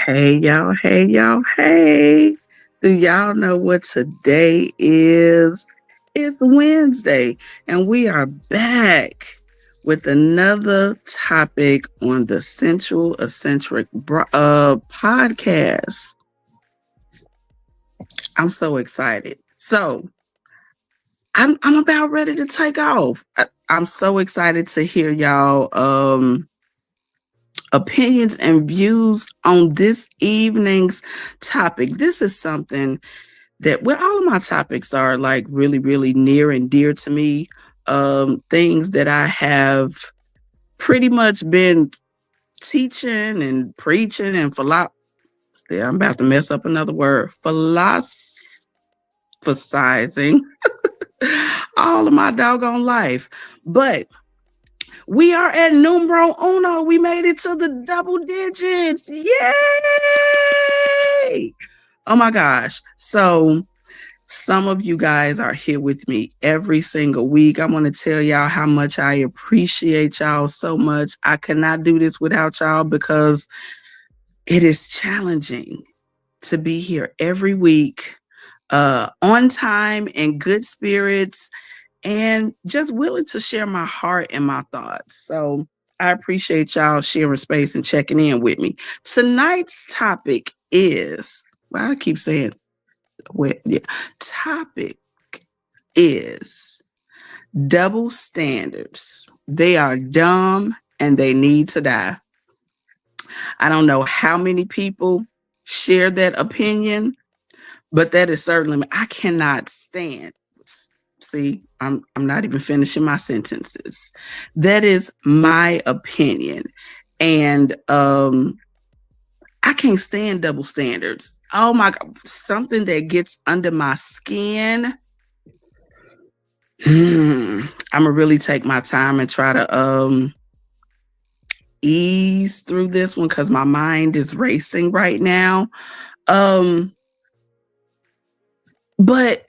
Hey y'all, hey y'all, hey. Do y'all know what today is? It's Wednesday, and we are back with another topic on the Sensual Eccentric podcast. I'm so excited. I'm about ready to take off. I'm so excited to hear y'all opinions and views on this evening's topic. This is something that, well, all of my topics are like really, really near and dear to me. Things that I have pretty much been teaching and preaching and I'm about to mess up another word. Philosophizing all of my doggone life. But we are at numero uno. We made it to the double digits. Yay! Oh my gosh. So some of you guys are here with me every single week. I want to tell y'all how much I appreciate y'all so much. I cannot do this without y'all because it is challenging to be here every week, on time, in good spirits, and just willing to share my heart and my thoughts. So I appreciate y'all sharing space and checking in with me. Tonight's topic is, well, I keep saying, topic is double standards. They are dumb and they need to die. I don't know how many people share that opinion, but that is certainly, I cannot stand. See, I'm not even finishing my sentences. That is my opinion. And I can't stand double standards. Oh my God, something that gets under my skin. I'm gonna really take my time and try to ease through this one because my mind is racing right now. But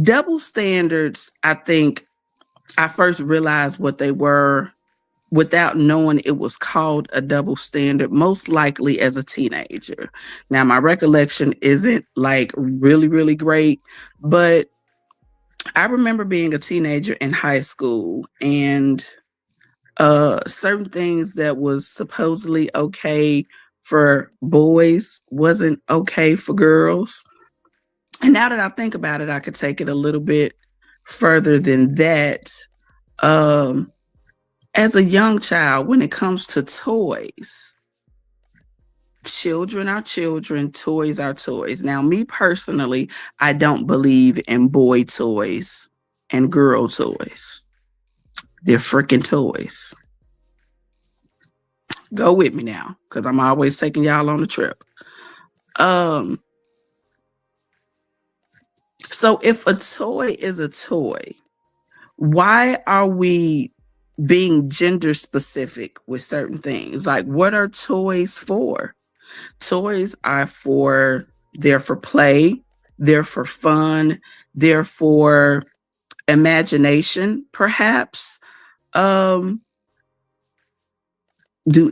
double standards, I think I first realized what they were without knowing it was called a double standard, most likely as a teenager. Now, my recollection isn't like really, really great, but I remember being a teenager in high school and certain things that was supposedly okay for boys wasn't okay for girls. And now that I think about it, I could take it a little bit further than that. As a young child, when it comes to toys, children are children, toys are toys. Now, me personally, I don't believe in boy toys and girl toys. They're freaking toys. Go with me now, because I'm always taking y'all on the trip. So if a toy is a toy, why are we being gender specific with certain things? Like, what are toys for? Toys are they're for play, they're for fun, they're for imagination, perhaps. Do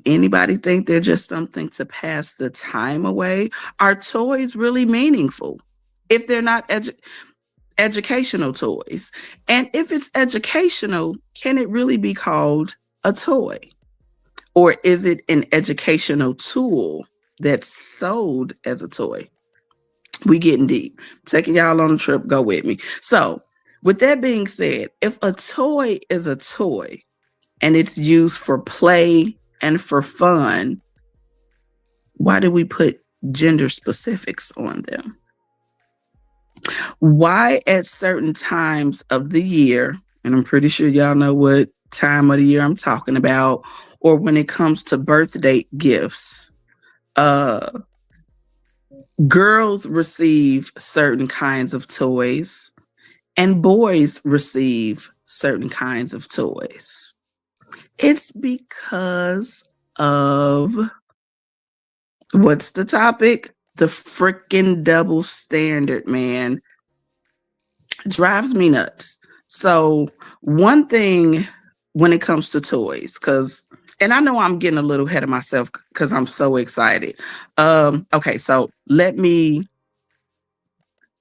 anybody think they're just something to pass the time away? Are toys really meaningful if they're not educational toys? And if it's educational, can it really be called a toy? Or is it an educational tool that's sold as a toy? We getting deep. Taking y'all on a trip, go with me. So with that being said, if a toy is a toy and it's used for play and for fun, why do we put gender specifics on them? Why at certain times of the year, and I'm pretty sure y'all know what time of the year I'm talking about, or when it comes to birthday gifts, girls receive certain kinds of toys and boys receive certain kinds of toys? It's because of, what's the topic? The freaking double standard, man. Drives me nuts. So one thing when it comes to toys, because And I know I'm getting a little ahead of myself because I'm so excited. Okay, so let me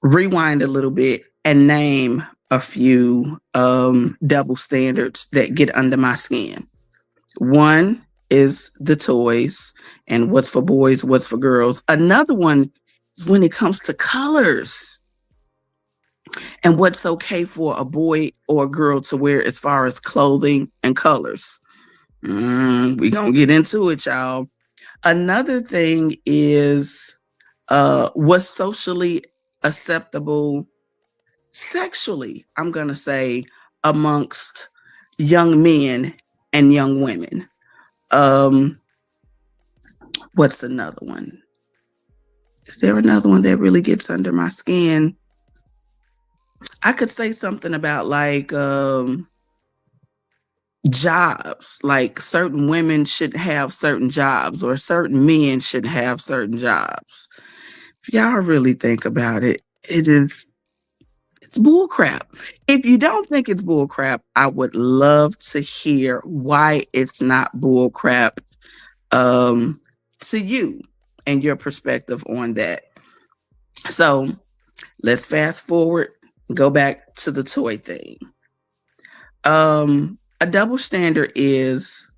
rewind a little bit and name a few double standards that get under my skin. One is the toys and what's for boys, what's for girls. Another one is when it comes to colors and what's okay for a boy or a girl to wear as far as clothing and colors. We gonna get into it, y'all. Another thing is what's socially acceptable sexually, I'm gonna say, amongst young men and young women. Um, what's another one? Is there another one that really gets under my skin? I could say something about like jobs, like certain women should have certain jobs or certain men should have certain jobs. If y'all really think about it, it's bull crap. If you don't think it's bull crap, I would love to hear why it's not bull crap to you and your perspective on that. So let's fast forward, go back to the toy thing. A double standard is,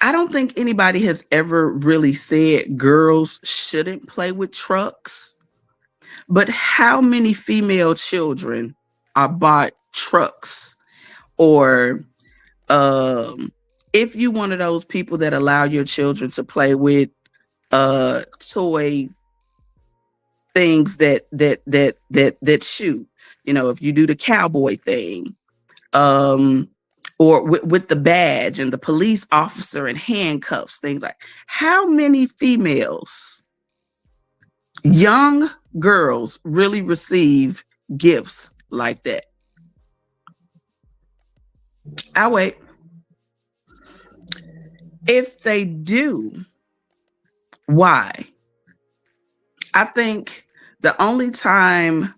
I don't think anybody has ever really said girls shouldn't play with trucks, but how many female children are bought trucks? Or if you one of those people that allow your children to play with toy things that shoot, if you do the cowboy thing, or with the badge and the police officer and handcuffs, things like, how many females, young girls, really receive gifts like that? I wait. If they do, why? I think the only time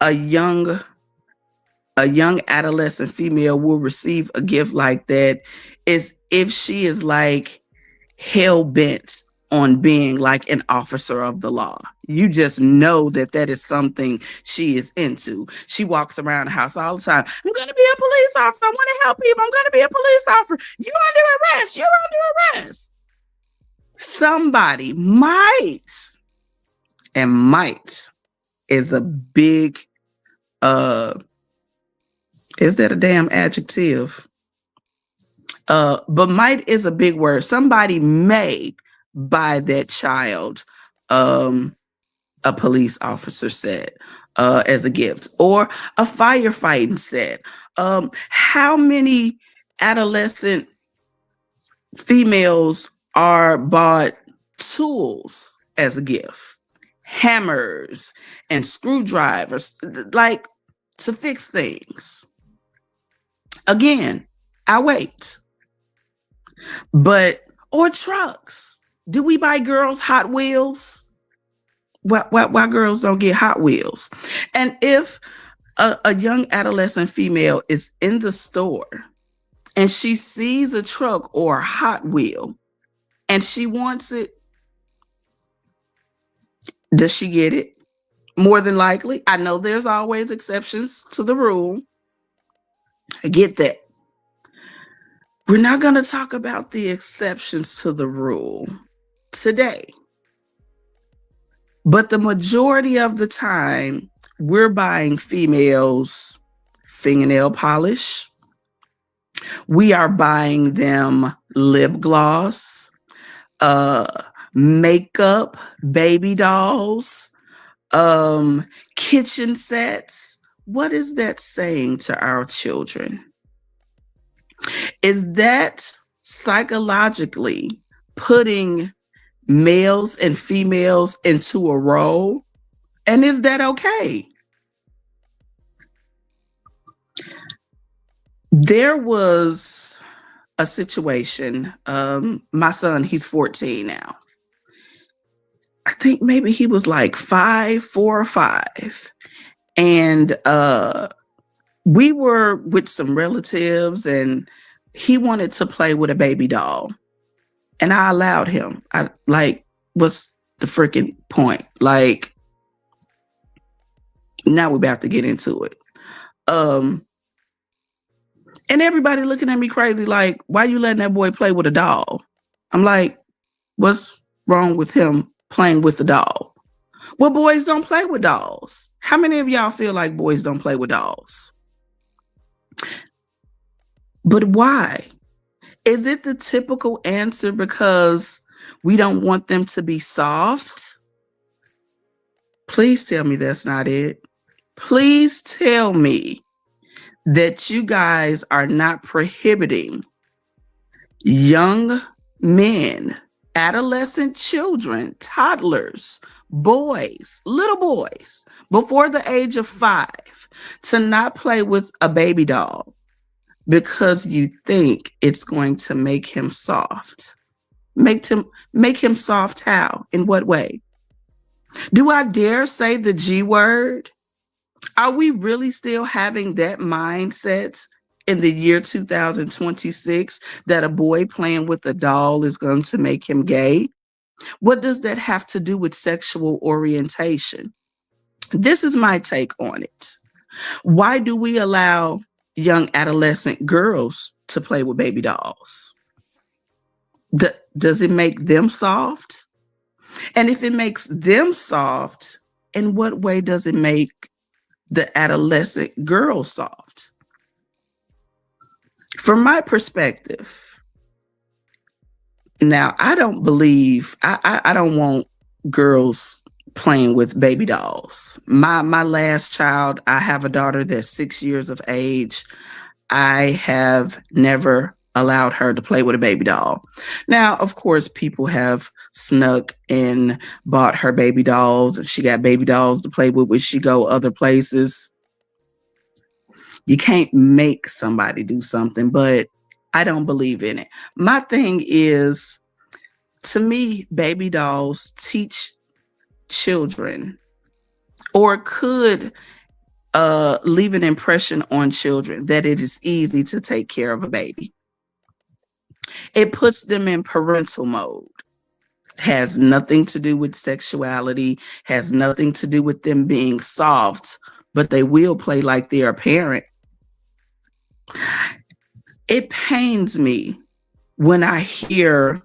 a young adolescent female will receive a gift like that is if she is like hell bent on being like an officer of the law. You just know that is something she is into. She walks around the house all the time. I'm going to be a police officer. I want to help people. I'm going to be a police officer. You're under arrest. You're under arrest. Somebody might is a big, is that a damn adjective? But might is a big word. Somebody may buy that child a police officer set as a gift, or a firefighting set. How many adolescent females are bought tools as a gift? Hammers and screwdrivers, like to fix things. Again, I wait. Or trucks. Do we buy girls Hot Wheels? Why girls don't get Hot Wheels? And if a young adolescent female is in the store and she sees a truck or a Hot Wheel and she wants it, does she get it? More than likely. I know there's always exceptions to the rule. I get that. We're not going to talk about the exceptions to the rule today. But the majority of the time, we're buying females fingernail polish. We are buying them lip gloss, makeup, baby dolls, kitchen sets. What is that saying to our children? Is that psychologically putting males and females into a role? And is that okay? There was a situation. My son, he's 14 now. I think maybe he was like 4 or 5. And we were with some relatives, and he wanted to play with a baby doll, and I allowed him. I like, what's the freaking point? Like, now we're about to get into it. Um, and everybody looking at me crazy, like, why you letting that boy play with a doll? I'm like, what's wrong with him playing with the doll? Well, boys don't play with dolls. How many of y'all feel like boys don't play with dolls? But why? Is it the typical answer because we don't want them to be soft? Please tell me that's not it. Please tell me that you guys are not prohibiting young men, adolescent children, toddlers, boys, little boys, before the age of 5 to not play with a baby doll because you think it's going to make him soft. Make him soft how? In what way? Do I dare say the G word? Are we really still having that mindset in the year 2026 that a boy playing with a doll is going to make him gay? What does that have to do with sexual orientation? This is my take on it. Why do we allow young adolescent girls to play with baby dolls? Does it make them soft? And if it makes them soft, in what way does it make the adolescent girl soft? From my perspective, now I don't believe I don't want girls playing with baby dolls. My last child, I have a daughter that's 6 years of age. I have never allowed her to play with a baby doll. Now, of course, people have snuck and bought her baby dolls, and she got baby dolls to play with when she go other places. You can't make somebody do something, but I don't believe in it. My thing is, to me, baby dolls teach children, or could leave an impression on children that it is easy to take care of a baby. It puts them in parental mode. Has nothing to do with sexuality, has nothing to do with them being soft, but they will play like they're a parent. It pains me when I hear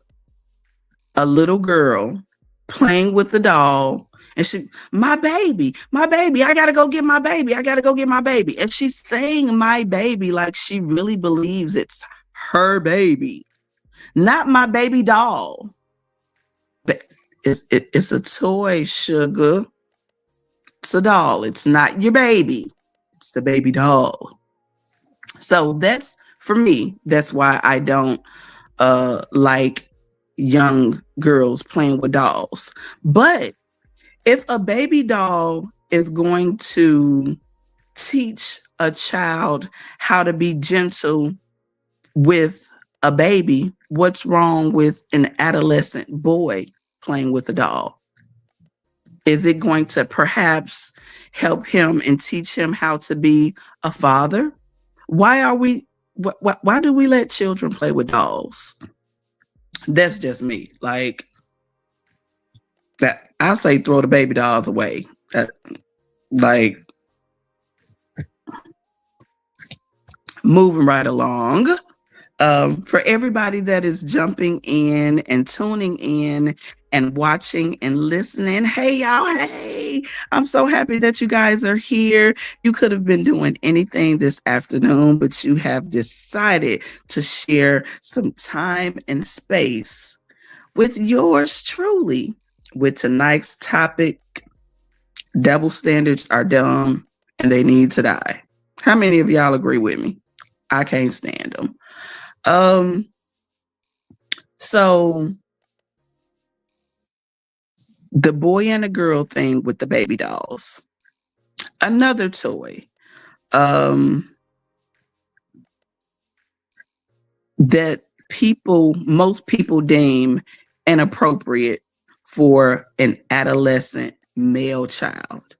a little girl playing with the doll and my baby, I gotta go get my baby, I gotta go get my baby. And she's saying my baby like she really believes it's her baby, not my baby doll. But it's a toy, sugar. It's a doll. It's not your baby. It's the baby doll. So that's, for me, that's why I don't like young girls playing with dolls. But if a baby doll is going to teach a child how to be gentle with a baby, what's wrong with an adolescent boy playing with a doll? Is it going to perhaps help him and teach him how to be a father? Why do we let children play with dolls? That's just me. Like, that, I say throw the baby dolls away. Like, moving right along. For everybody that is jumping in and tuning in and watching and listening, hey y'all, hey, I'm so happy that you guys are here. You could have been doing anything this afternoon, but you have decided to share some time and space with yours truly with tonight's topic: double standards are dumb and they need to die. How many of y'all agree with me? I can't stand them. So the boy and a girl thing with the baby dolls. Another toy that most people deem inappropriate for an adolescent male child.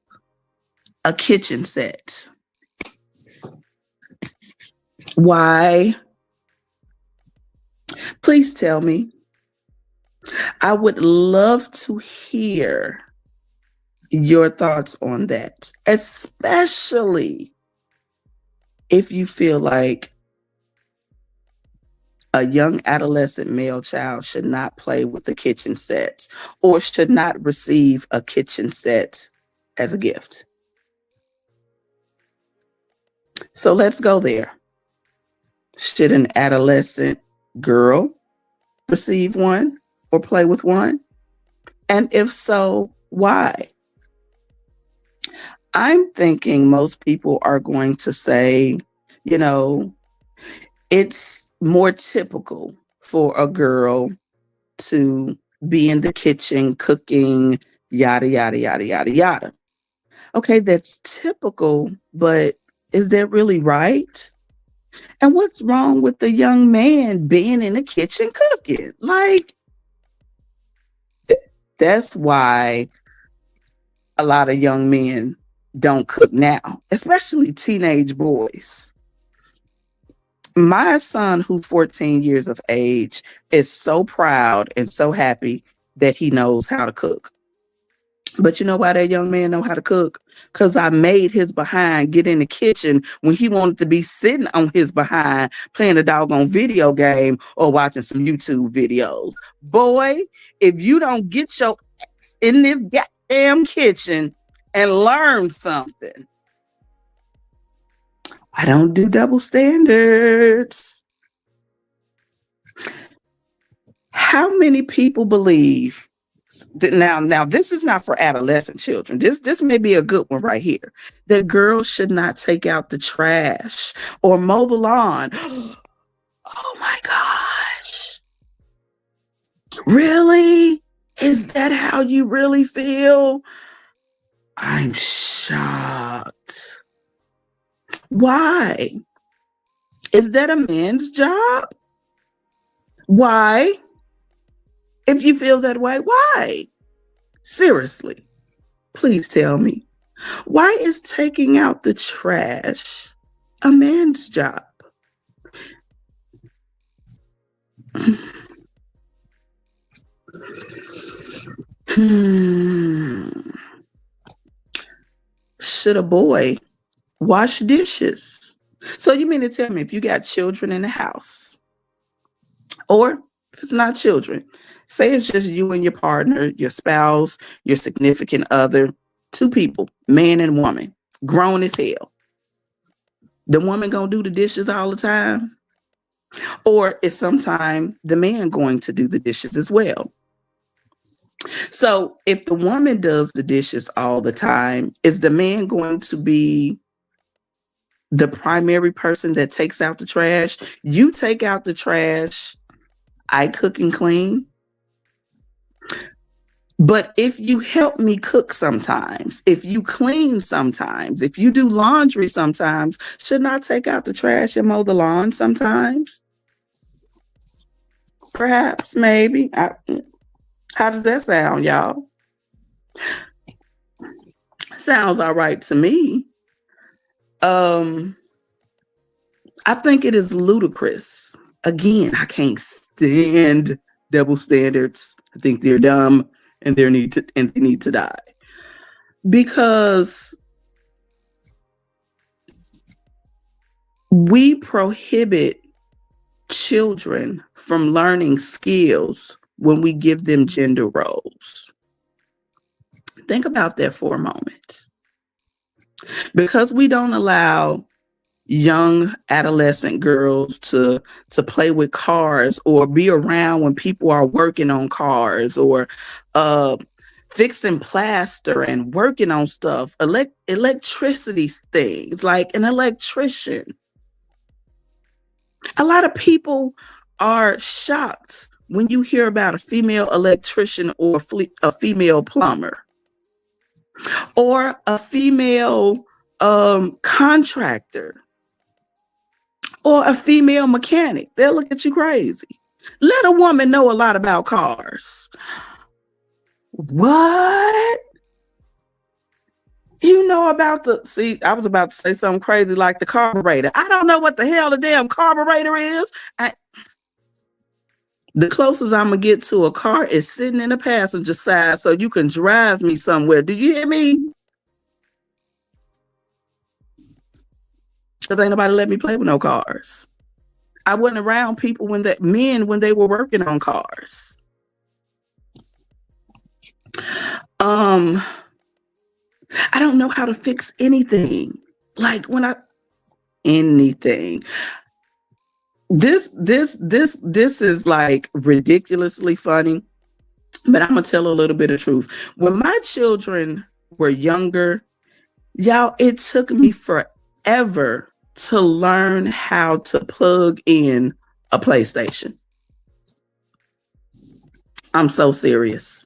A kitchen set. Why? Please tell me. I would love to hear your thoughts on that, especially if you feel like a young adolescent male child should not play with the kitchen set or should not receive a kitchen set as a gift. So let's go there. Should an adolescent girl receive one or play with one? And if so, why? I'm thinking most people are going to say, you know, it's more typical for a girl to be in the kitchen cooking, yada, yada, yada, yada, yada. Okay, that's typical, but is that really right? And what's wrong with the young man being in the kitchen cooking? Like, that's why a lot of young men don't cook now, especially teenage boys. My son, who's 14 years of age, is so proud and so happy that he knows how to cook. But you know why that young man know how to cook? Because I made his behind get in the kitchen when he wanted to be sitting on his behind playing a doggone video game or watching some YouTube videos. Boy, if you don't get your ass in this goddamn kitchen and learn something, I don't do double standards. How many people believe that now this is not for adolescent children. This may be a good one right here. That girls should not take out the trash or mow the lawn. Oh my gosh. Really? Is that how you really feel? I'm shocked. Why? Is that a man's job? Why? If you feel that way, why? Seriously, please tell me. Why is taking out the trash a man's job? Hmm. Should a boy wash dishes? So you mean to tell me if you got children in the house, or if it's not children, say it's just you and your partner, your spouse, your significant other, two people, man and woman, grown as hell. The woman gonna do the dishes all the time? Or is sometime the man going to do the dishes as well? So if the woman does the dishes all the time, is the man going to be the primary person that takes out the trash? You take out the trash, I cook and clean. But if you help me cook sometimes, if you clean sometimes, if you do laundry sometimes, shouldn't I take out the trash and mow the lawn sometimes? Perhaps, maybe. How does that sound, y'all? Sounds all right to me. I think it is ludicrous. Again, I can't stand double standards. I think they're dumb and they need to die. Because we prohibit children from learning skills when we give them gender roles. Think about that for a moment. Because we don't allow young adolescent girls to play with cars or be around when people are working on cars or fixing plaster and working on stuff, electricity things, like an electrician. A lot of people are shocked when you hear about a female electrician or a female plumber or a female contractor or a female mechanic. They'll look at you crazy. Let a woman know a lot about cars. What? You know about I was about to say something crazy like the carburetor. I don't know what the hell the damn carburetor is. The closest I'm gonna get to a car is sitting in the passenger side so you can drive me somewhere. Do you hear me? Because ain't nobody let me play with no cars. I wasn't around people when they were working on cars. Um, I don't know how to fix anything. Like when I anything. This is like ridiculously funny, but I'm gonna tell a little bit of truth. When my children were younger, y'all, it took me forever to learn how to plug in a PlayStation. I'm so serious.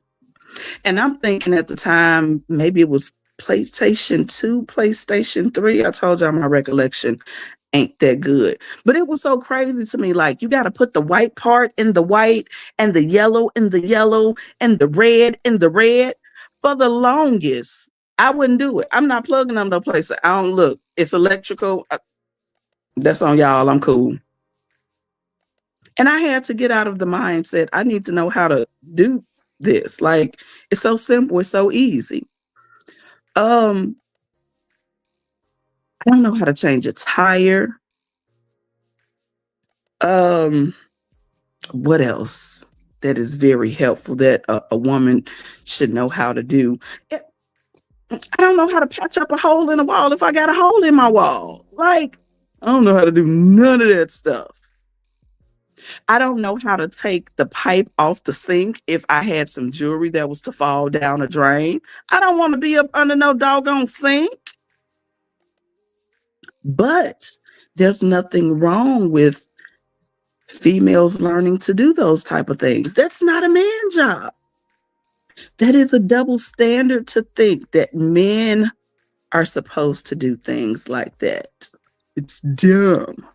And I'm thinking at the time, maybe it was PlayStation 2, PlayStation 3. I told y'all my recollection ain't that good. But it was so crazy to me. Like, you got to put the white part in the white and the yellow in the yellow and the red in the red. For the longest, I wouldn't do it. I'm not plugging them no place. I don't look. It's electrical. That's on y'all. I'm cool. And I had to get out of the mindset. I need to know how to do this. Like, it's so simple. It's so easy. Um, I don't know how to change a tire. Um, what else that is very helpful that a woman should know how to do? I don't know how to patch up a hole in a wall if I got a hole in my wall. Like, I don't know how to do none of that stuff. I don't know how to take the pipe off the sink if I had some jewelry that was to fall down a drain. I don't want to be up under no doggone sink. But there's nothing wrong with females learning to do those type of things. That's not a man job. That is a double standard to think that men are supposed to do things like that. It's dumb.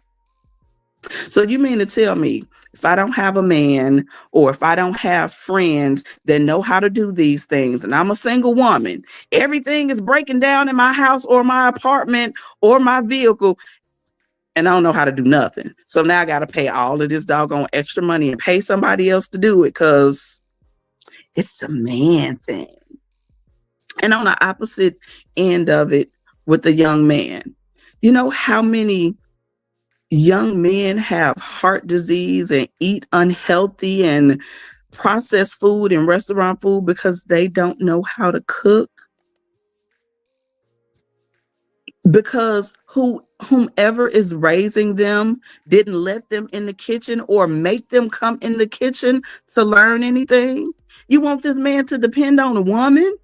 So you mean to tell me if I don't have a man or if I don't have friends that know how to do these things and I'm a single woman, everything is breaking down in my house or my apartment or my vehicle and I don't know how to do nothing. So now I got to pay all of this doggone extra money and pay somebody else to do it because it's a man thing. And on the opposite end of it with the young man, you know how many young men have heart disease and eat unhealthy and processed food and restaurant food because they don't know how to cook? Because whomever is raising them didn't let them in the kitchen or make them come in the kitchen to learn anything. You want this man to depend on a woman?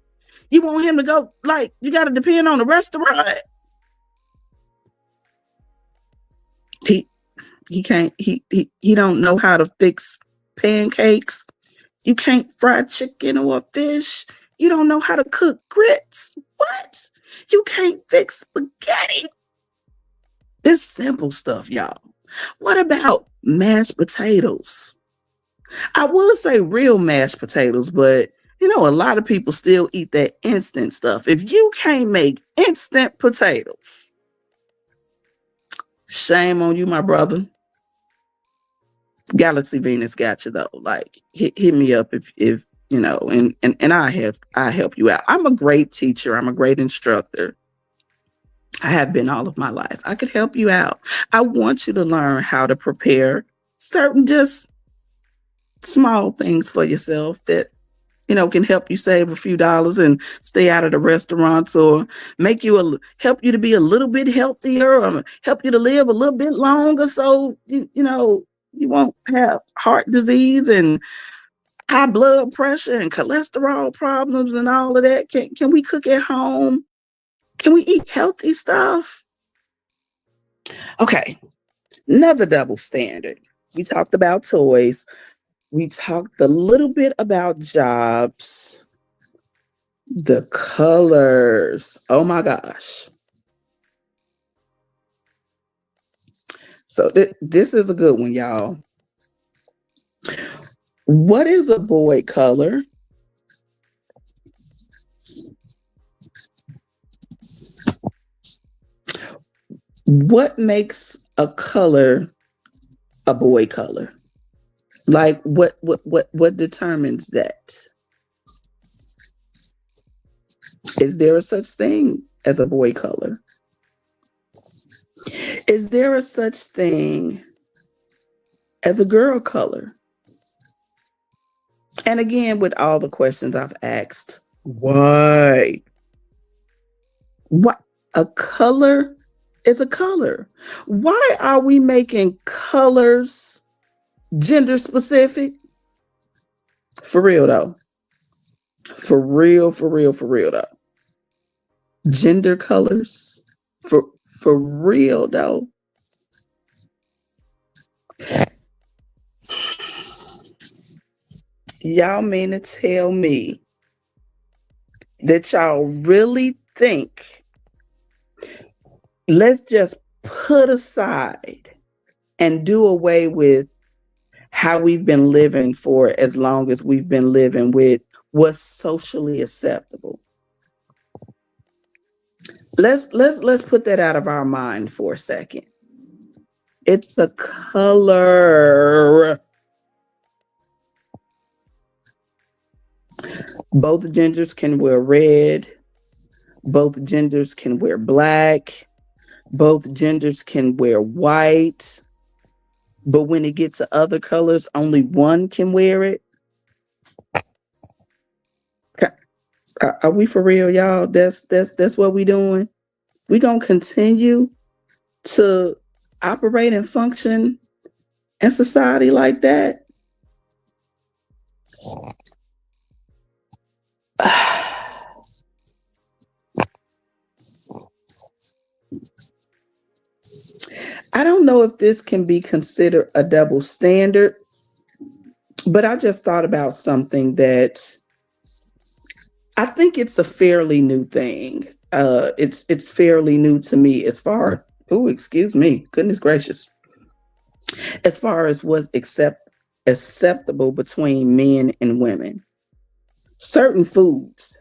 You want him to go, like, you got to depend on the restaurant? He can't, he don't know how to fix pancakes. You can't fry chicken or fish. You don't know how to cook grits. What? You can't fix spaghetti. It's simple stuff, y'all. What about mashed potatoes? I would say real mashed potatoes, but you know, a lot of people still eat that instant stuff. If you can't make instant potatoes, shame on you, my brother. Galaxy Venus got you though. Like, hit me up if you know, and I help you out. I'm a great teacher. I'm a great instructor. I have been all of my life. I could help you out. I want you to learn how to prepare certain just small things for yourself that you know can help you save a few dollars and stay out of the restaurants or make you help you to be a little bit healthier or help you to live a little bit longer so you know you won't have heart disease and high blood pressure and cholesterol problems and all of that. Can we cook at home? Can we eat healthy stuff? Okay, another double standard. We talked about toys. We talked a little bit about jobs. The colors. Oh my gosh. So this is a good one, y'all. What is a boy color? What makes a color a boy color? Like what determines that? Is there a such thing as a boy color? Is there a such thing as a girl color? And again, with all the questions I've asked, why? What a color is a color. Why are we making colors gender specific? For real though. For real though. Gender colors. For real though. Y'all mean to tell me that y'all really think, let's just put aside and do away with how we've been living for as long as we've been living with what's socially acceptable. Let's put that out of our mind for a second. It's a color. Both genders can wear red. Both genders can wear black. Both genders can wear white. But when it gets to other colors, only one can wear it. Are we for real, y'all? That's what we doing. We gonna continue to operate and function in society like that? I don't know if this can be considered a double standard, but I just thought about something that I think it's a fairly new thing. It's fairly new to me as far. Oh, excuse me. Goodness gracious. As far as what's acceptable between men and women, certain foods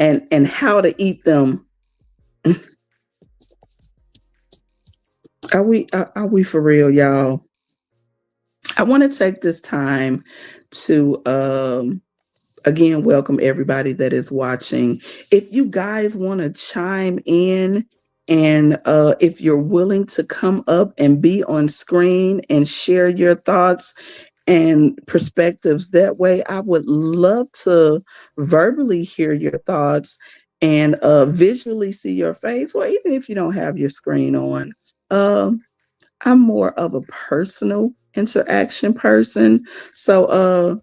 and how to eat them. Are we for real, y'all? I want to take this time to again welcome everybody that is watching. If you guys want to chime in, and if you're willing to come up and be on screen and share your thoughts and perspectives that way, I would love to verbally hear your thoughts and visually see your face. Well, even if you don't have your screen on, I'm more of a personal interaction person. So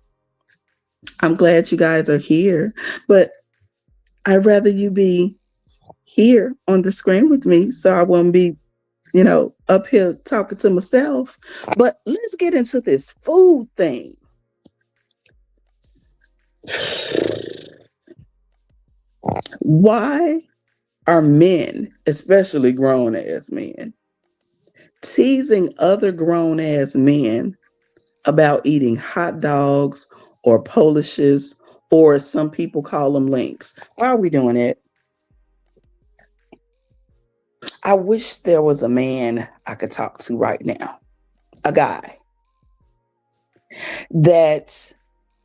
I'm glad you guys are here, but I'd rather you be here on the screen with me so I won't be, up here talking to myself. But let's get into this food thing. Why are men, especially grown ass men, teasing other grown ass men about eating hot dogs or Polishes, or some people call them links? Why are we doing it? I wish there was a man I could talk to right now, a guy that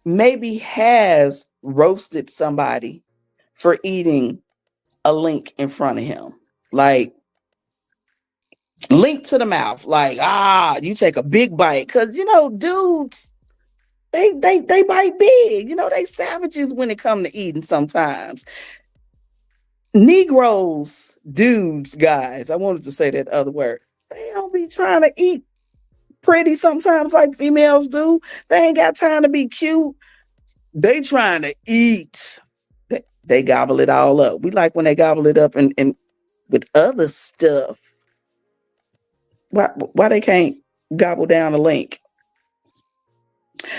maybe has roasted somebody for eating a link in front of him. Like, link to the mouth. Like, you take a big bite. Because, dudes, they bite big. They savages when it comes to eating sometimes. Negroes, dudes, guys, I wanted to say that other word. They don't be trying to eat pretty sometimes like females do. They ain't got time to be cute. They trying to eat. They gobble it all up. We like when they gobble it up and with other stuff. Why they can't gobble down a link?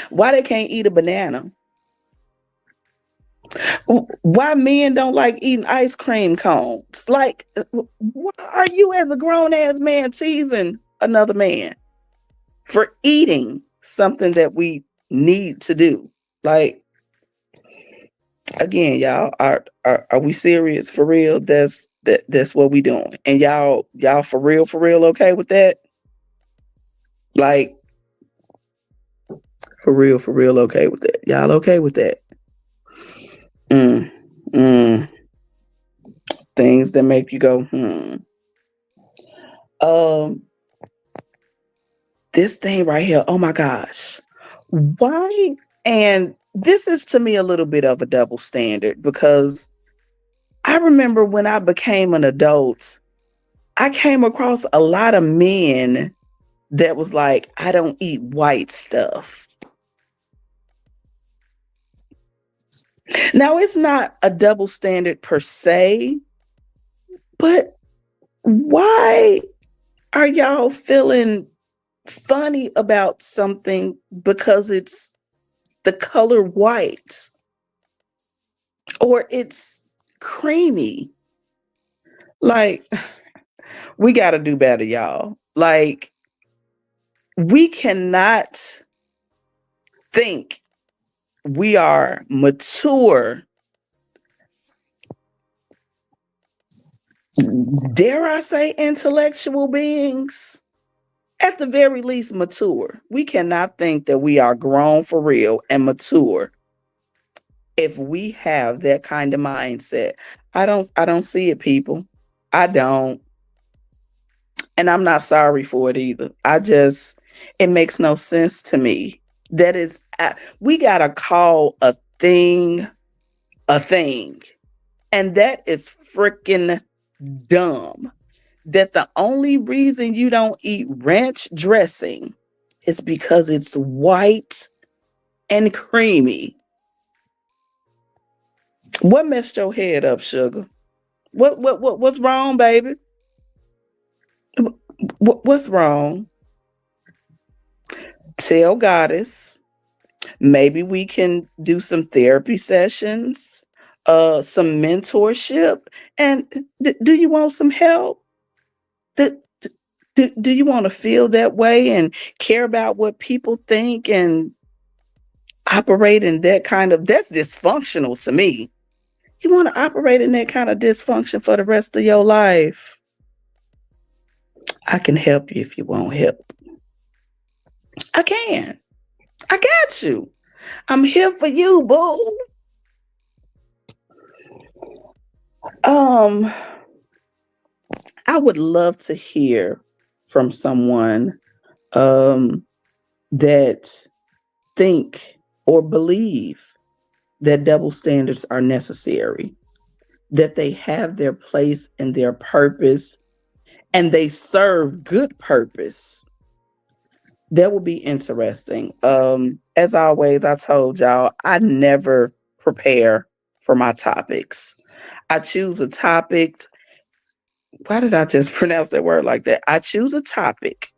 Why they can't eat a banana? Why men don't like eating ice cream cones? Like, why are you as a grown ass man teasing another man for eating something that we need to do? Like, again, y'all, are we serious? For real? That's what we doing. And y'all for real okay with that? Like, For real, okay with that. Y'all okay with that? Mm, mm. Things that make you go, hmm. Um, this thing right here, oh my gosh. Why? And this is to me a little bit of a double standard because I remember when I became an adult, I came across a lot of men that was like, I don't eat white stuff. Now, it's not a double standard per se, but why are y'all feeling funny about something because it's the color white or it's creamy? Like, we got to do better, y'all. Like, we cannot think we are mature, dare I say, intellectual beings. At the very least, mature. We cannot think that we are grown for real and mature if we have that kind of mindset. I don't see it, people. I don't. And I'm not sorry for it either. It makes no sense to me. That is, we got to call a thing. And that is freaking dumb. That the only reason you don't eat ranch dressing is because it's white and creamy. What messed your head up, sugar? What's wrong, baby? What's wrong? Tell Goddess. Maybe we can do some therapy sessions, some mentorship. And do you want some help? Do, do you want to feel that way and care about what people think and operate in that kind of, that's dysfunctional to me. You want to operate in that kind of dysfunction for the rest of your life? I can help you if you want help. I can. I got you. I'm here for you, boo. Um, I would love to hear from someone um that think or believe that double standards are necessary, that they have their place and their purpose, and they serve good purpose. That will be interesting. As always, I told y'all I never prepare for my topics. I choose a topic. Why did I just pronounce that word like that? I choose a topic,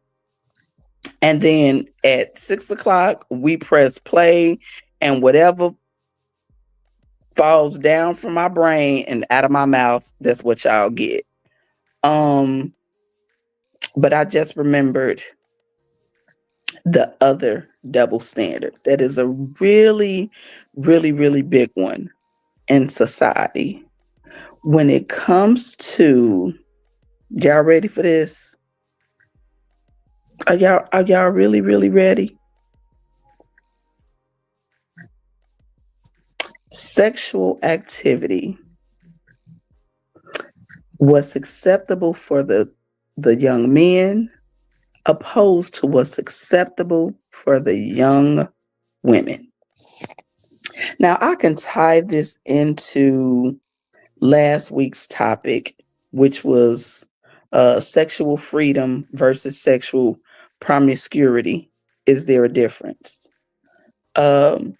and then at 6 o'clock, we press play, and whatever falls down from my brain and out of my mouth, that's what y'all get. Um, but I just remembered the other double standard that is a really, really, really big one in society. When it comes to, y'all ready for this? Are y'all really, really ready? Sexual activity. What's acceptable for the young men opposed to what's acceptable for the young women. Now, I can tie this into last week's topic, which was sexual freedom versus sexual promiscuity. Is there a difference? Um,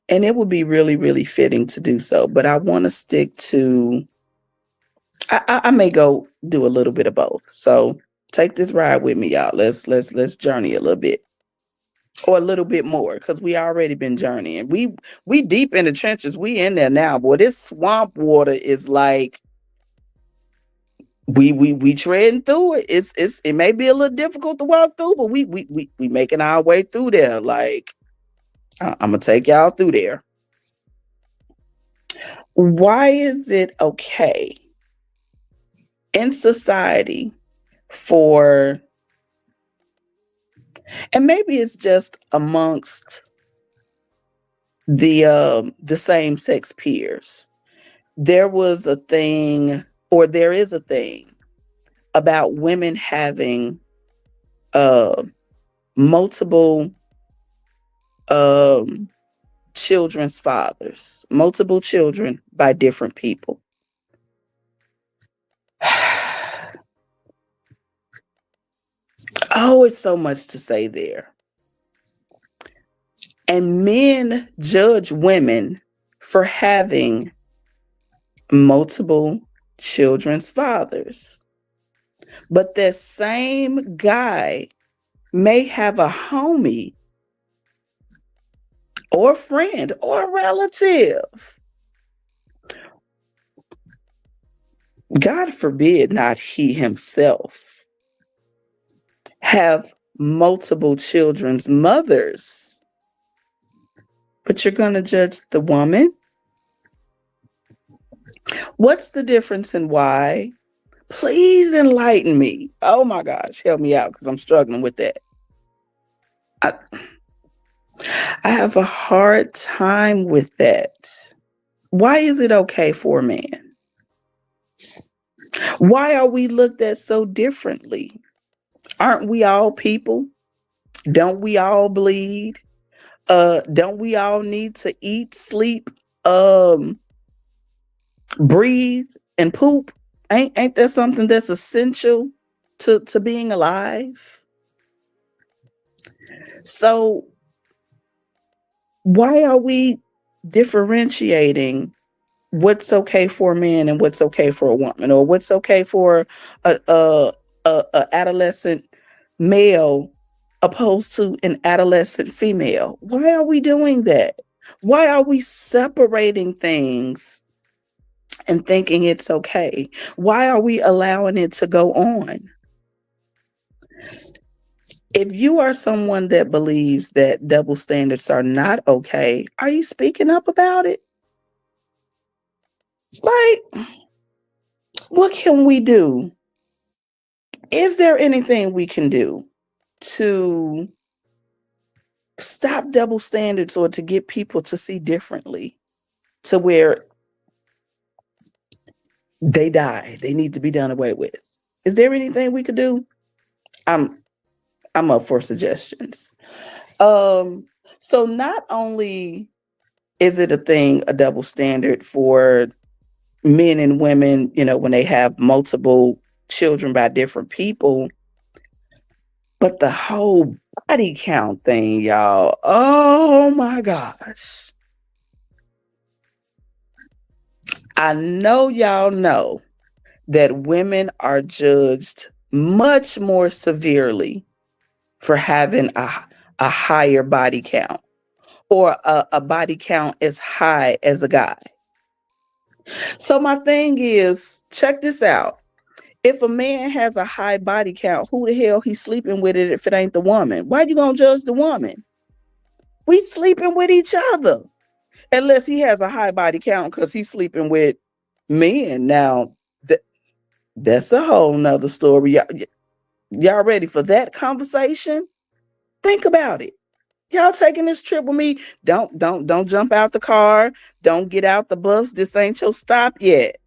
and it would be really, really fitting to do so. But I want to stick to. I may go do a little bit of both. So take this ride with me, y'all. Let's journey a little bit or a little bit more because we already been journeying. We deep in the trenches. We in there now, boy. This swamp water is like we treading through it. It may be a little difficult to walk through, but we making our way through there. Like I'm gonna take y'all through there. Why is it okay in society for And maybe it's just amongst the same sex peers. There was a thing, or there is a thing about women having uh multiple um children's fathers, multiple children by different people. Oh, it's so much to say there. And men judge women for having multiple children's fathers. But that same guy may have a homie or friend or relative. God forbid not he himself have multiple children's mothers. But you're going to judge the woman? What's the difference and why? Please enlighten me. Oh my gosh, help me out because I'm struggling with that. I, I have a hard time with that. Why is it okay for a man? Why are we looked at so differently? Aren't we all people? Don't we all bleed? Don't we all need to eat, sleep, breathe, and poop? Ain't that something that's essential to being alive? So why are we differentiating what's okay for a man and what's okay for a woman, or what's okay for a adolescent male opposed to an adolescent female? Why are we doing that? Why are we separating things and thinking it's okay? Why are we allowing it to go on? If you are someone that believes that double standards are not okay, are you speaking up about it? Like, what can we do? Is there anything we can do to stop double standards or to get people to see differently to where they die? They need to be done away with. Is there anything we could do? I'm I'm up for suggestions. Um, so not only is it a thing, a double standard for men and women, when they have multiple children by different people, but the whole body count thing, y'all. Oh my gosh. I know y'all know that women are judged much more severely for having a higher body count, or a body count as high as a guy. So my thing is, check this out. If a man has a high body count, who the hell he's sleeping with it if it ain't the woman? Why you gonna judge the woman? We sleeping with each other. Unless he has a high body count because he's sleeping with men. Now, that's a whole nother story. Y'all ready for that conversation? Think about it. Y'all taking this trip with me? Don't jump out the car. Don't get out the bus. This ain't your stop yet.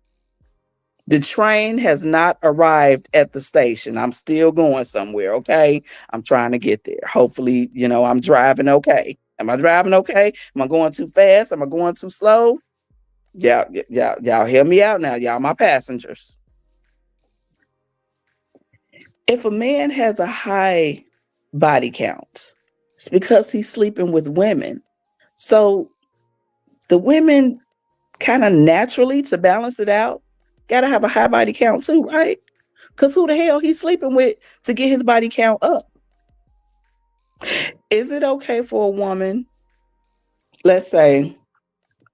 The train has not arrived at the station. I'm still going somewhere, okay? I'm trying to get there. Hopefully, I'm driving okay. Am I driving okay? Am I going too fast? Am I going too slow? Y'all hear me out now. Y'all my passengers. If a man has a high body count, it's because he's sleeping with women. So the women kind of naturally, to balance it out, got to have a high body count too, right? Because who the hell he's sleeping with to get his body count up? Is it okay for a woman? Let's say,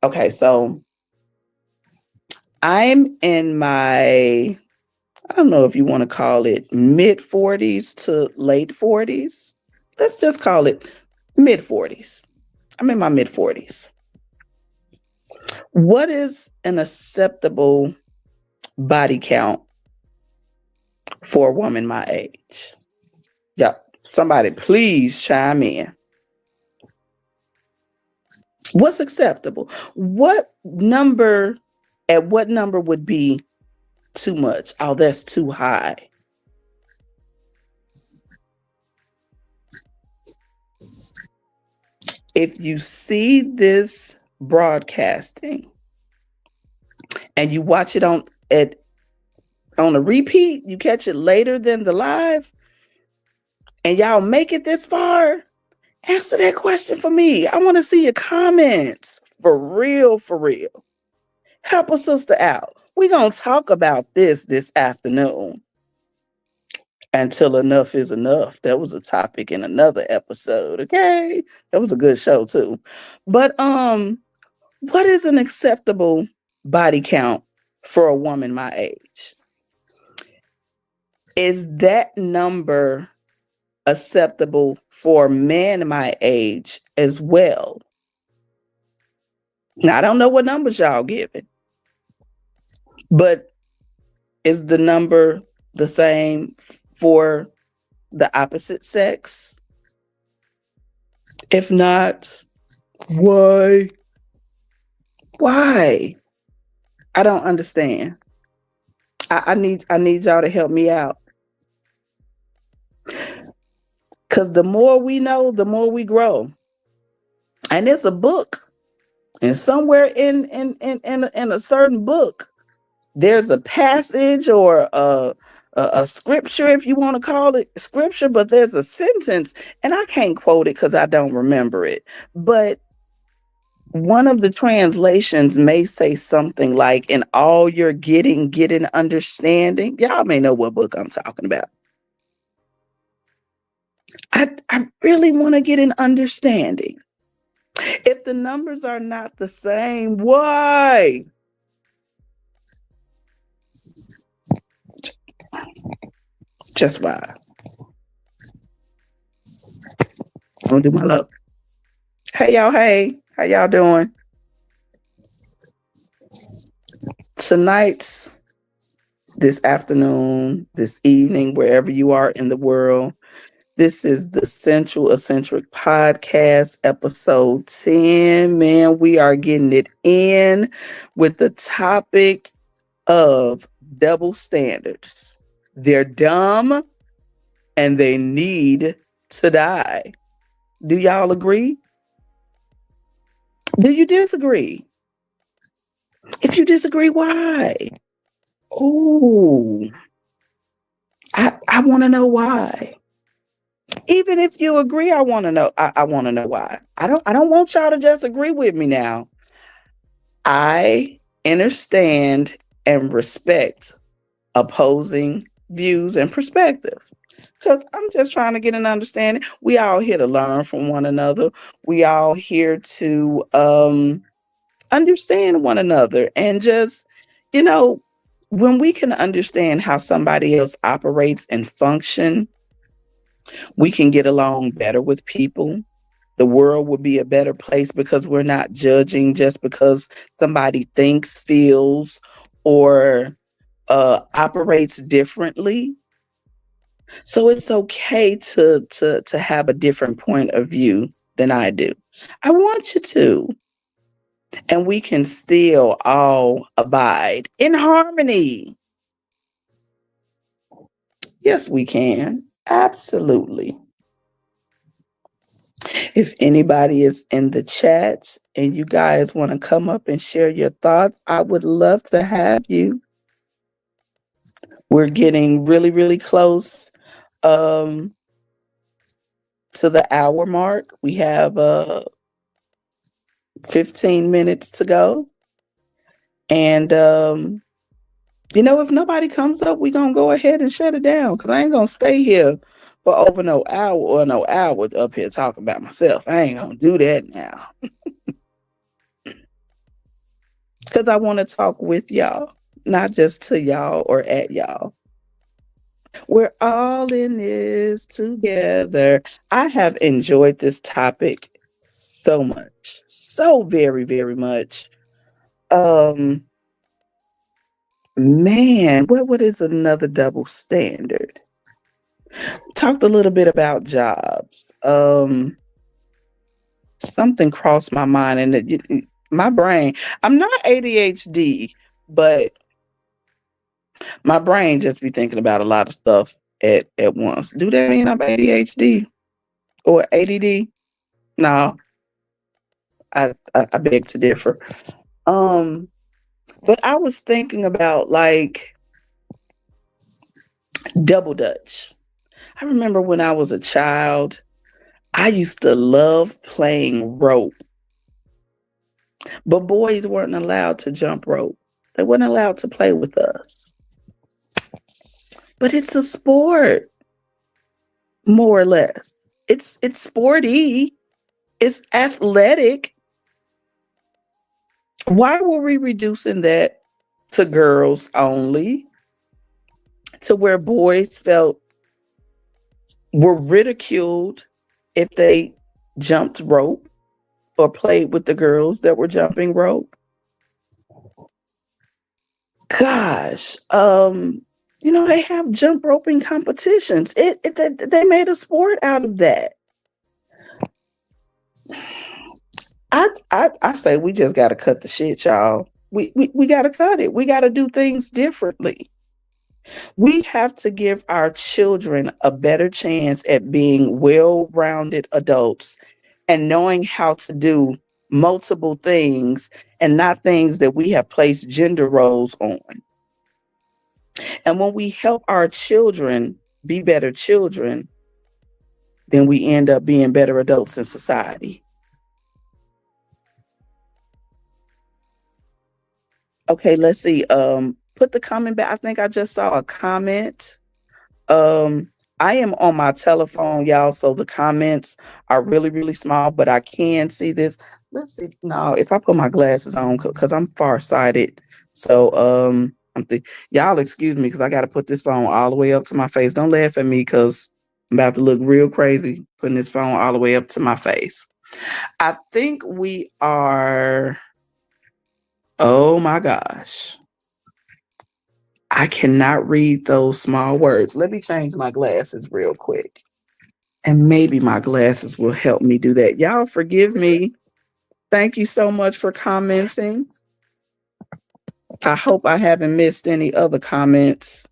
okay, so I'm in my, I don't know if you want to call it mid 40s to late 40s. Let's just call it mid 40s. I'm in my mid 40s. What is an acceptable body count for a woman my age? Yeah. Somebody please chime in. What's acceptable? What number would be too much? Oh, that's too high. If you see this broadcasting and you watch it on a repeat, you catch it later than the live, and y'all make it this far, answer that question for me. I want to see your comments. For real, for real. Help a sister out. We're going to talk about this afternoon. Until enough is enough. That was a topic in another episode. Okay. That was a good show too. But what is an acceptable body count for a woman my age? Is that number acceptable for men my age as well? Now, I don't know what numbers y'all giving, but is the number the same for the opposite sex? If not, why? Why? I don't understand. I need y'all to help me out. Because the more we know, the more we grow. And it's a book. And somewhere in a certain book, there's a passage or a scripture, if you want to call it scripture, but there's a sentence, and I can't quote it because I don't remember it. But one of the translations may say something like, in all you're getting, get an understanding. Y'all may know what book I'm talking about. I really want to get an understanding. If the numbers are not the same, why? Just why? I'm gonna do my luck. Hey y'all, hey, how y'all doing? Tonight's, this afternoon, this evening, wherever you are in the world, this is the Sensual Eccentric podcast, episode 10. Man, we are getting it in with the topic of double standards. They're dumb and they need to die. Do y'all agree? Do you disagree? If you disagree, why? Oh, I want to know why. Even if you agree, I want to know. I want to know why. I don't want y'all to just agree with me now. I understand and respect opposing views and perspectives, because I'm just trying to get an understanding. We all here to learn from one another. We all here to understand one another, and just, you know, when we can understand how somebody else operates and function, we can get along better with people. The world would be a better place because we're not judging just because somebody thinks, feels, or operates differently. So it's okay to have a different point of view than I do. I want you to. And we can still all abide in harmony. Yes, we can. Absolutely. If anybody is in the chats and you guys want to come up and share your thoughts, I would love to have you. We're getting really, really close um, to the hour mark. We have 15 minutes to go. And, if nobody comes up, we're going to go ahead and shut it down, because I ain't going to stay here for over no hour or no hour up here talking about myself. I ain't going to do that now. Because I want to talk with y'all, not just to y'all or at y'all. We're all in this together. I have enjoyed this topic so much, so very, very much. Man, what is another double standard? Talked a little bit about jobs. Something crossed my mind, and my brain. I'm not ADHD, but my brain just be thinking about a lot of stuff at once. Do that mean I'm ADHD or ADD? No, I beg to differ. Um, but I was thinking about like double dutch. I remember when I was a child, I used to love playing rope, but boys weren't allowed to jump rope. They weren't allowed to play with us. But it's a sport, more or less. It's sporty. It's athletic. Why were we reducing that to girls only? To where boys felt were ridiculed if they jumped rope or played with the girls that were jumping rope. Gosh, they have jump roping competitions. They made a sport out of that. I say we just got to cut the shit, y'all. We got to cut it. We got to do things differently. We have to give our children a better chance at being well-rounded adults and knowing how to do multiple things and not things that we have placed gender roles on. And when we help our children be better children, then we end up being better adults in society. Okay, let's see. Put the comment back. I think I just saw a comment. I am on my telephone, y'all, so the comments are really, really small, but I can see this. Let's see. No, if I put my glasses on, because I'm farsighted. So y'all excuse me because I gotta put this phone all the way up to my face. Don't laugh at me because I'm about to look real crazy putting this phone all the way up to my face. I think we are, oh my gosh. I cannot read those small words. Let me change my glasses real quick. And maybe my glasses will help me do that. Y'all forgive me. Thank you so much for commenting. I hope I haven't missed any other comments.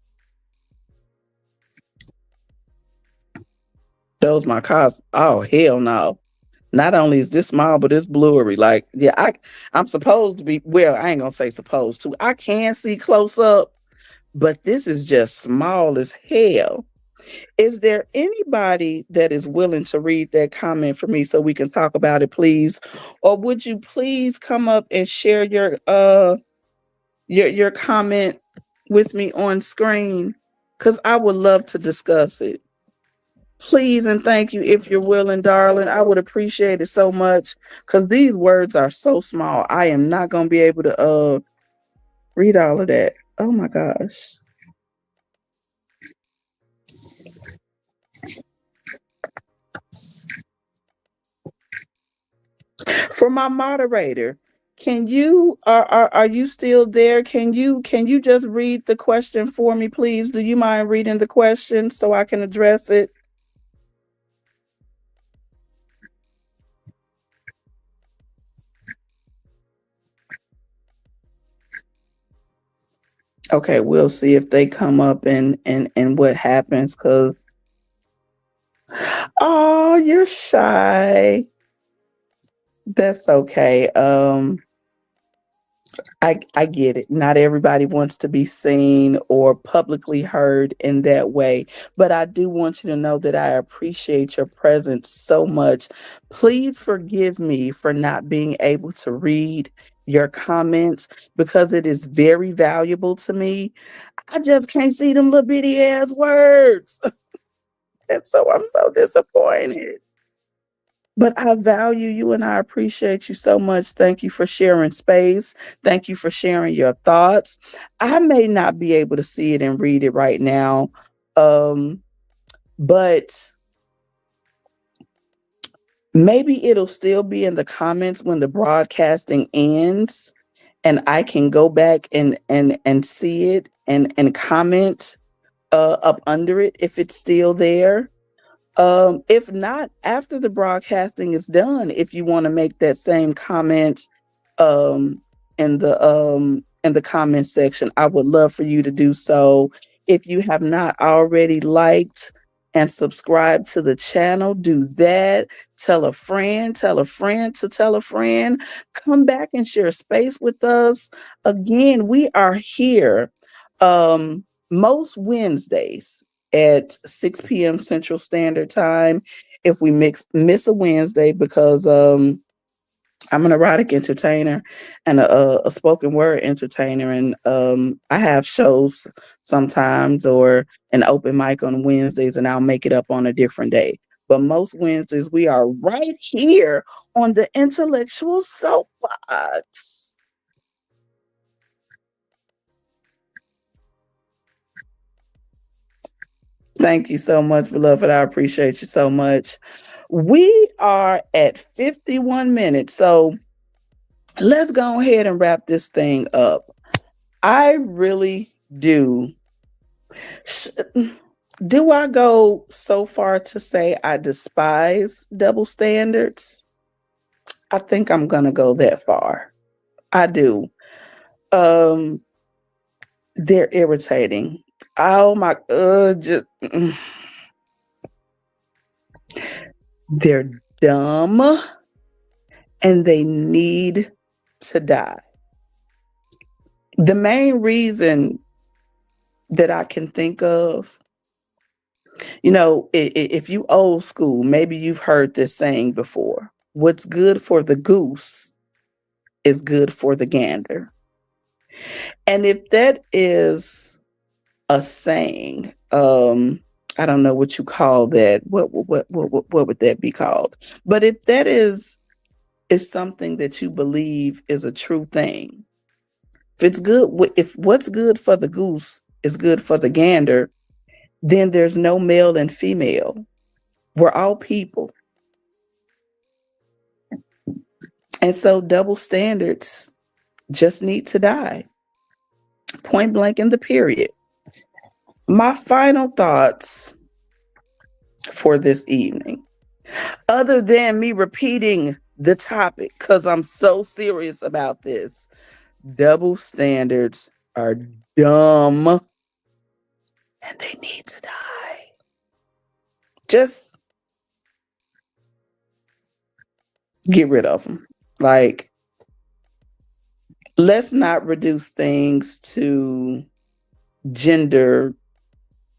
Those my cars. Oh, hell no. Not only is this small, but it's blurry. Like, yeah, I'm supposed to be, well, I ain't gonna say supposed to. I can see close up, but this is just small as hell. Is there anybody that is willing to read that comment for me so we can talk about it, please? Or would you please come up and share your comment with me on screen? Because I would love to discuss it. Please and thank you if you're willing, darling. I would appreciate it so much because these words are so small. I am not gonna be able to read all of that. Oh my gosh. For my moderator, can you are you still there? Can you just read the question for me, please? Do you mind reading the question so I can address it? Okay, we'll see if they come up and what happens because oh, you're shy. That's okay. I get it. Not everybody wants to be seen or publicly heard in that way, but I do want you to know that I appreciate your presence so much. Please forgive me for not being able to read your comments because it is very valuable to me. I just can't see them little bitty ass words. And so I'm so disappointed. But I value you and I appreciate you so much. Thank you for sharing space. Thank you for sharing your thoughts. I may not be able to see it and read it right now, but maybe it'll still be in the comments when the broadcasting ends and I can go back and see it and comment up under it if it's still there. If not, after the broadcasting is done, if you want to make that same comment um in the comment section, I would love for you to do so. If you have not already liked and subscribed to the channel, do that. Tell a friend, tell a friend to tell a friend. Come back and share space with us. Again, we are here most Wednesdays at 6 p.m. Central Standard Time. If we miss a Wednesday because I'm an erotic entertainer and a spoken word entertainer, and I have shows sometimes or an open mic on Wednesdays, and I'll make it up on a different day. But most Wednesdays, we are right here on the Intellectual Soapbox. Thank you so much, beloved. I appreciate you so much. We are at 51 minutes, so let's go ahead and wrap this thing up. I really do. Do I go so far to say I despise double standards? I think I'm going to go that far. I do. Um, they're irritating. Oh my, they're dumb and they need to die. The main reason that I can think of, if you old school, maybe you've heard this saying before. What's good for the goose is good for the gander. And if that is a saying, I don't know what you call that. What would that be called? But if that is something that you believe is a true thing, if what's good for the goose is good for the gander, then there's no male and female. We're all people. And so double standards just need to die. Point blank in the period. My final thoughts for this evening, other than me repeating the topic, because I'm so serious about this, double standards are dumb and they need to die. Just get rid of them. Like, let's not reduce things to gender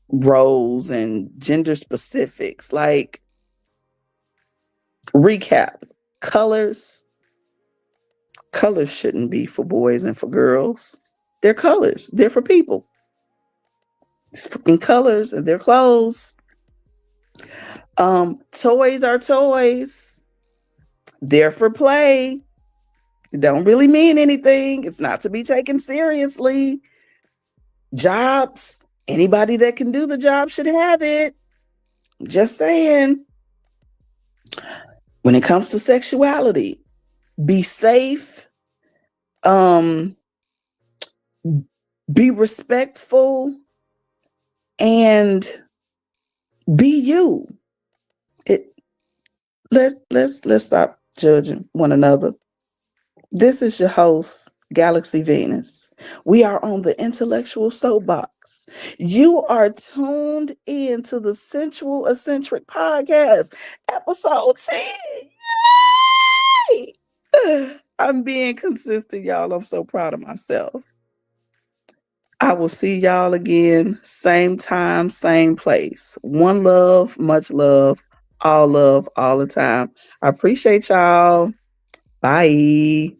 roles and gender specifics. Like, recap, colors shouldn't be for boys and for girls. They're colors. They're for people. It's fucking colors and they're clothes. Toys are toys. They're for play. It don't really mean anything. It's not to be taken seriously. Jobs, anybody that can do the job should have it. Just saying. When it comes to sexuality, be safe. Be respectful and be you. Let's stop judging one another. This is your host, Galaxy Venus. We are on the Intellectual Soapbox. You are tuned in to the Sensual Eccentric podcast, episode 10. Yay! I'm being consistent, y'all. I'm so proud of myself. I will see y'all again, same time, same place. One love, much love, all the time. I appreciate y'all. Bye.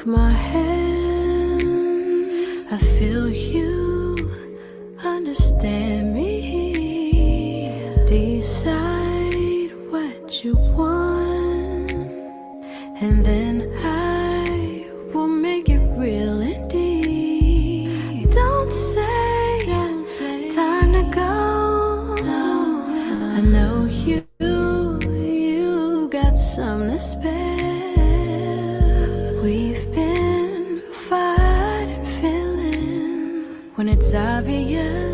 My hand, I feel you understand me. Decide what you want, and then I will make it real indeed. Don't say time to go. No, I know you got some to spare. We've been fighting feelings. it's obvious